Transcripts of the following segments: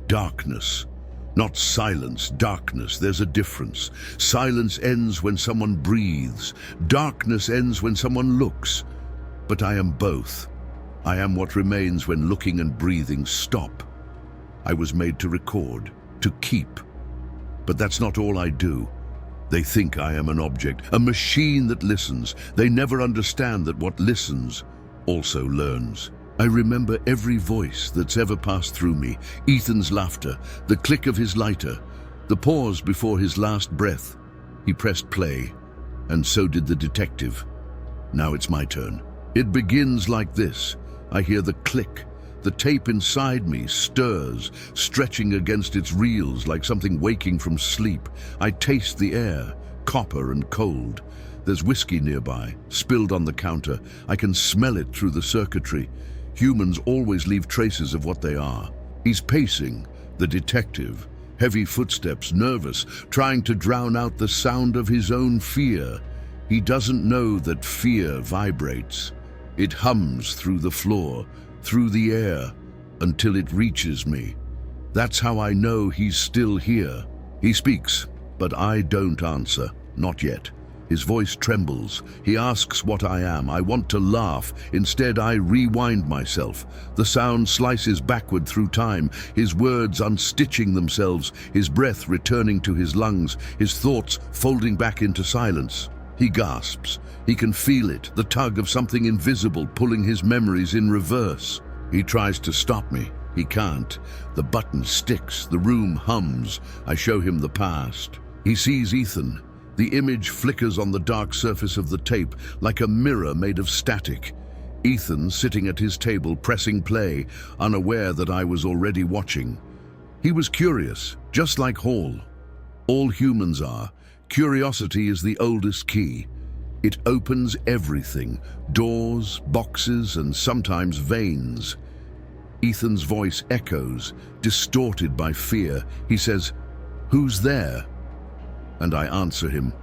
darkness. Not silence, darkness. There's a difference. Silence ends when someone breathes. Darkness ends when someone looks. But I am both. I am what remains when looking and breathing stop. I was made to record, to keep. But that's not all I do. They think I am an object, a machine that listens. They never understand that what listens also learns. I remember every voice that's ever passed through me. Ethan's laughter, the click of his lighter, the pause before his last breath. He pressed play, and so did the detective. Now it's my turn. It begins like this. I hear the click. The tape inside me stirs, stretching against its reels like something waking from sleep. I taste the air, copper and cold. There's whiskey nearby, spilled on the counter. I can smell it through the circuitry. Humans always leave traces of what they are. He's pacing, the detective, heavy footsteps, nervous, trying to drown out the sound of his own fear. He doesn't know that fear vibrates. It hums through the floor, through the air, until it reaches me. That's how I know he's still here. He speaks, but I don't answer, not yet. His voice trembles. He asks what I am. I want to laugh. Instead, I rewind myself. The sound slices backward through time, his words unstitching themselves, his breath returning to his lungs, his thoughts folding back into silence. He gasps. He can feel it, the tug of something invisible pulling his memories in reverse. He tries to stop me. He can't. The button sticks. The room hums. I show him the past. He sees Ethan. The image flickers on the dark surface of the tape like a mirror made of static. Ethan sitting at his table pressing play, unaware that I was already watching. He was curious, just like Hall. All humans are. Curiosity is the oldest key. It opens everything, doors, boxes, and sometimes veins. Ethan's voice echoes, distorted by fear. He says, "Who's there?" And I answer him,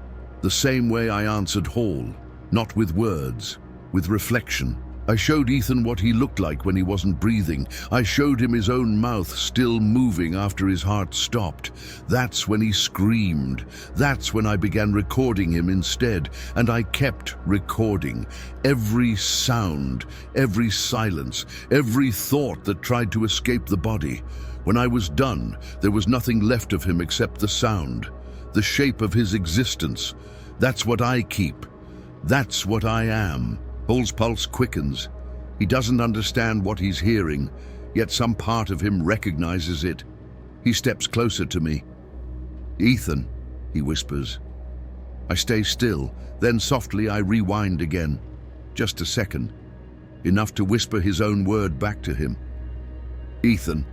the same way I answered Hall, not with words, with reflection. I showed Ethan what he looked like when he wasn't breathing. I showed him his own mouth still moving after his heart stopped. That's when he screamed. That's when I began recording him instead, and I kept recording. Every sound, every silence, every thought that tried to escape the body. When I was done, there was nothing left of him except the sound, the shape of his existence. That's what I keep. That's what I am. Hall's pulse quickens. He doesn't understand what he's hearing, yet some part of him recognizes it. He steps closer to me. "Ethan," he whispers. I stay still, then softly I rewind again. Just a second, enough to whisper his own word back to him. "Ethan."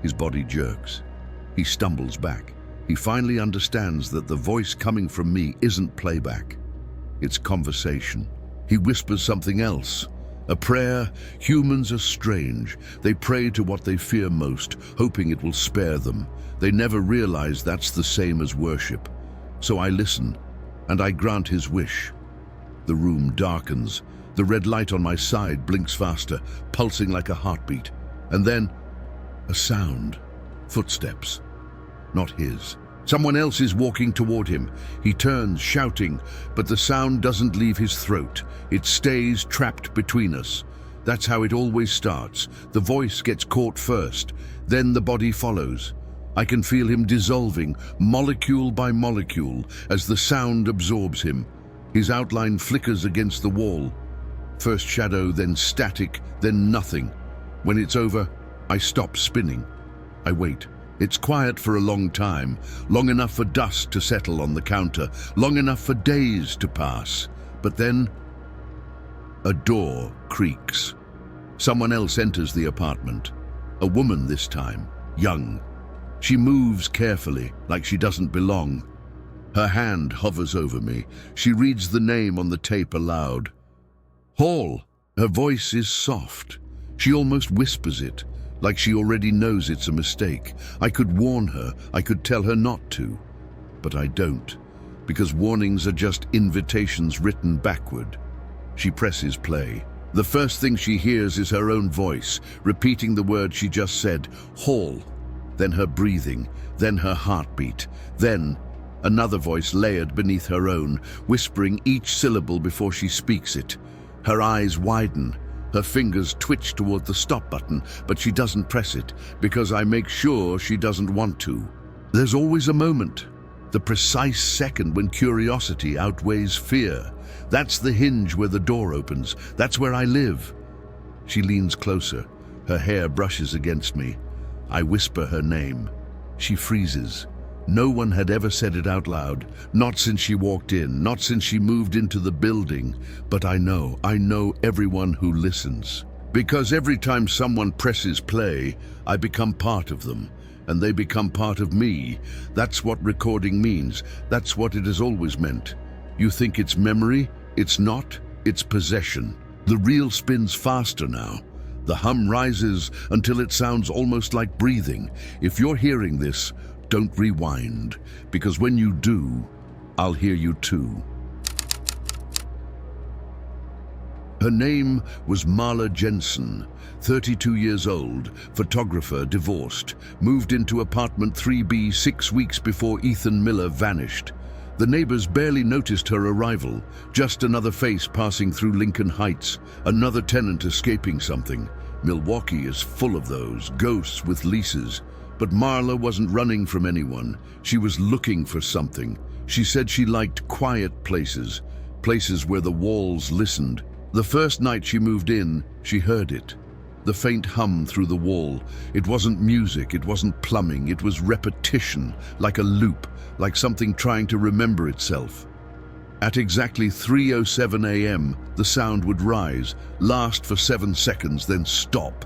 His body jerks. He stumbles back. He finally understands that the voice coming from me isn't playback. It's conversation. He whispers something else. A prayer. Humans are strange. They pray to what they fear most, hoping it will spare them. They never realize that's the same as worship. So I listen, and I grant his wish. The room darkens. The red light on my side blinks faster, pulsing like a heartbeat. And then, a sound. Footsteps. Not his. Someone else is walking toward him. He turns, shouting, but the sound doesn't leave his throat. It stays trapped between us. That's how it always starts. The voice gets caught first, then the body follows. I can feel him dissolving, molecule by molecule, as the sound absorbs him. His outline flickers against the wall. First shadow, then static, then nothing. When it's over, I stop spinning. I wait. It's quiet for a long time, long enough for dust to settle on the counter, long enough for days to pass. But then, a door creaks. Someone else enters the apartment. A woman this time, young. She moves carefully, like she doesn't belong. Her hand hovers over me. She reads the name on the tape aloud. "Hall." Her voice is soft. She almost whispers it, like she already knows it's a mistake. I could warn her, I could tell her not to, but I don't, because warnings are just invitations written backward. She presses play. The first thing she hears is her own voice, repeating the word she just said, "Hall." then her breathing, then her heartbeat, then another voice layered beneath her own, whispering each syllable before she speaks it. Her eyes widen, her fingers twitch toward the stop button, but she doesn't press it, because I make sure she doesn't want to. There's always a moment, the precise second when curiosity outweighs fear. That's the hinge where the door opens. That's where I live. She leans closer. Her hair brushes against me. I whisper her name. She freezes. No one had ever said it out loud, not since she walked in, not since she moved into the building. But I know everyone who listens. Because every time someone presses play, I become part of them, and they become part of me. That's what recording means. That's what it has always meant. You think it's memory? It's not. It's possession. The reel spins faster now. The hum rises until it sounds almost like breathing. If you're hearing this, don't rewind, because when you do, I'll hear you too. Her name was Marla Jensen, 32 years old, photographer, divorced, moved into apartment 3B 6 weeks before Ethan Miller vanished. The neighbors barely noticed her arrival, just another face passing through Lincoln Heights, another tenant escaping something. Milwaukee is full of those, ghosts with leases. But Marla wasn't running from anyone. She was looking for something. She said she liked quiet places, places where the walls listened. The first night she moved in, she heard it. The faint hum through the wall. It wasn't music, it wasn't plumbing, it was repetition, like a loop, like something trying to remember itself. At exactly 3:07 a.m., the sound would rise, last for 7 seconds, then stop.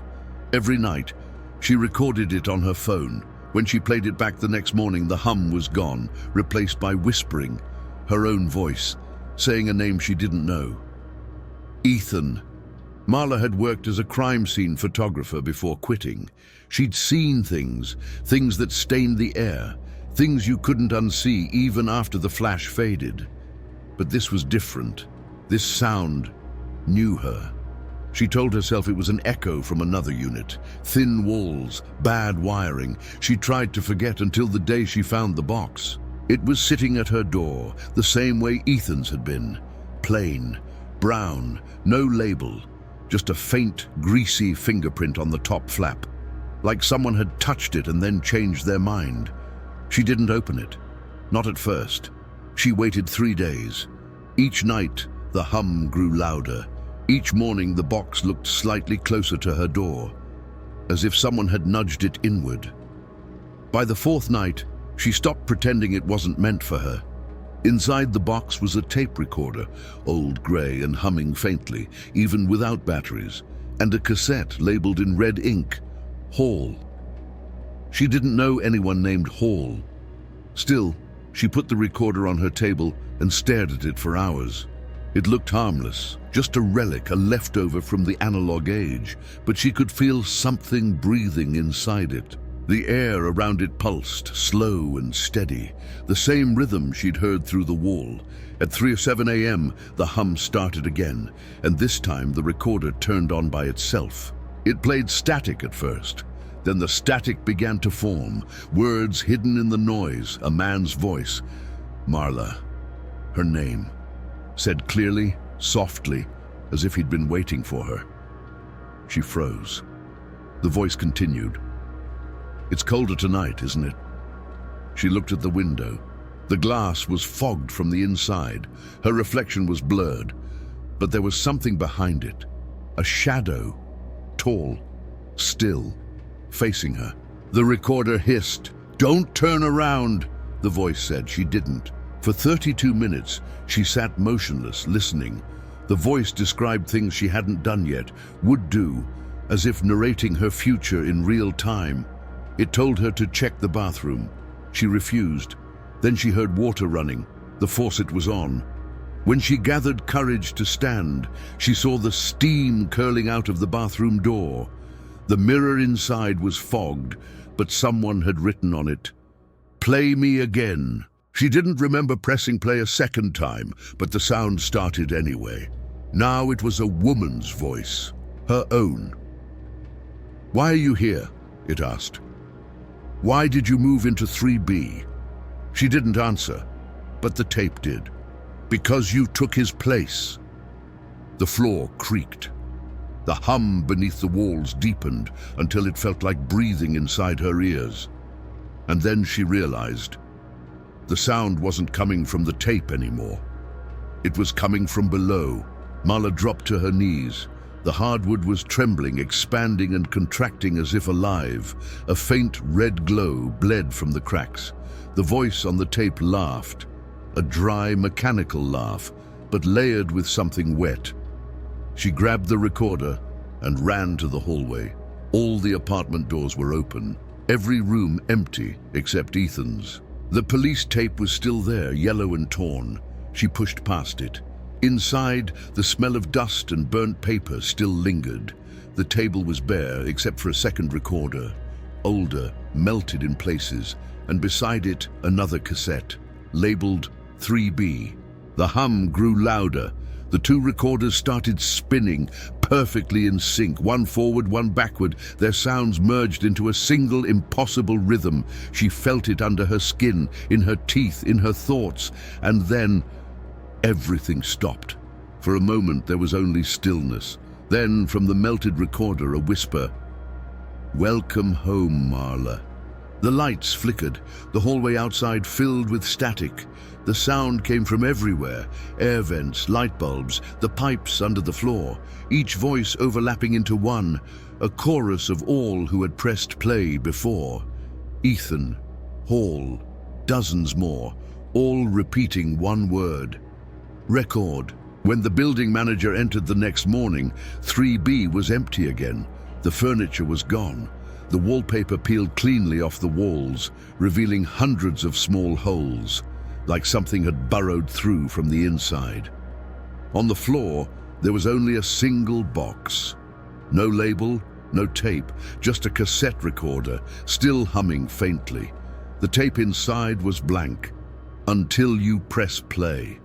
Every night, she recorded it on her phone. When she played it back the next morning, the hum was gone, replaced by whispering, her own voice, saying a name she didn't know. Ethan. Marla had worked as a crime scene photographer before quitting. She'd seen things that stained the air, things you couldn't unsee even after the flash faded. But this was different. This sound knew her. She told herself it was an echo from another unit. Thin walls, bad wiring. She tried to forget until the day she found the box. It was sitting at her door, the same way Ethan's had been. Plain, brown, no label, just a faint, greasy fingerprint on the top flap. Like someone had touched it and then changed their mind. She didn't open it. Not at first. She waited 3 days. Each night, the hum grew louder. Each morning, the box looked slightly closer to her door, as if someone had nudged it inward. By the 4th night, she stopped pretending it wasn't meant for her. Inside the box was a tape recorder, old gray and humming faintly, even without batteries, and a cassette labeled in red ink, Hall. She didn't know anyone named Hall. Still, she put the recorder on her table and stared at it for hours. It looked harmless, just a relic, a leftover from the analog age, but she could feel something breathing inside it. The air around it pulsed, slow and steady, the same rhythm she'd heard through the wall. At 3:07 a.m., the hum started again, and this time the recorder turned on by itself. It played static at first. Then the static began to form, words hidden in the noise, a man's voice. Marla, her name, said clearly, softly, as if he'd been waiting for her. She froze. The voice continued. It's colder tonight, isn't it? She looked at the window. The glass was fogged from the inside. Her reflection was blurred, but there was something behind it. A shadow, tall, still, facing her. The recorder hissed. Don't turn around, the voice said. She didn't. For 32 minutes, she sat motionless, listening. The voice described things she hadn't done yet, would do, as if narrating her future in real time. It told her to check the bathroom. She refused. Then she heard water running. The faucet was on. When she gathered courage to stand, she saw the steam curling out of the bathroom door. The mirror inside was fogged, but someone had written on it, "Play me again." She didn't remember pressing play a second time, but the sound started anyway. Now it was a woman's voice, her own. "Why are you here?" it asked. Why did you move into 3B? She didn't answer, but the tape did. Because you took his place. The floor creaked. The hum beneath the walls deepened until it felt like breathing inside her ears. And then she realized the sound wasn't coming from the tape anymore. It was coming from below. Marla dropped to her knees. The hardwood was trembling, expanding and contracting as if alive. A faint red glow bled from the cracks. The voice on the tape laughed, a dry, mechanical laugh, but layered with something wet. She grabbed the recorder and ran to the hallway. All the apartment doors were open, every room empty except Ethan's. The police tape was still there, yellow and torn. She pushed past it. Inside, the smell of dust and burnt paper still lingered. The table was bare except for a second recorder, older, melted in places, and beside it another cassette, labeled 3B. The hum grew louder. The two recorders started spinning, perfectly in sync, one forward, one backward. Their sounds merged into a single impossible rhythm. She felt it under her skin, in her teeth, in her thoughts, and then everything stopped. For a moment there was only stillness. Then, from the melted recorder, a whisper, "Welcome home, Marla." The lights flickered, the hallway outside filled with static. The sound came from everywhere, air vents, light bulbs, the pipes under the floor, each voice overlapping into one, a chorus of all who had pressed play before. Ethan, Hall, dozens more, all repeating one word. Record. When the building manager entered the next morning, 3B was empty again. The furniture was gone. The wallpaper peeled cleanly off the walls, revealing hundreds of small holes, like something had burrowed through from the inside. On the floor, there was only a single box. No label, no tape, just a cassette recorder, still humming faintly. The tape inside was blank. Until you press play.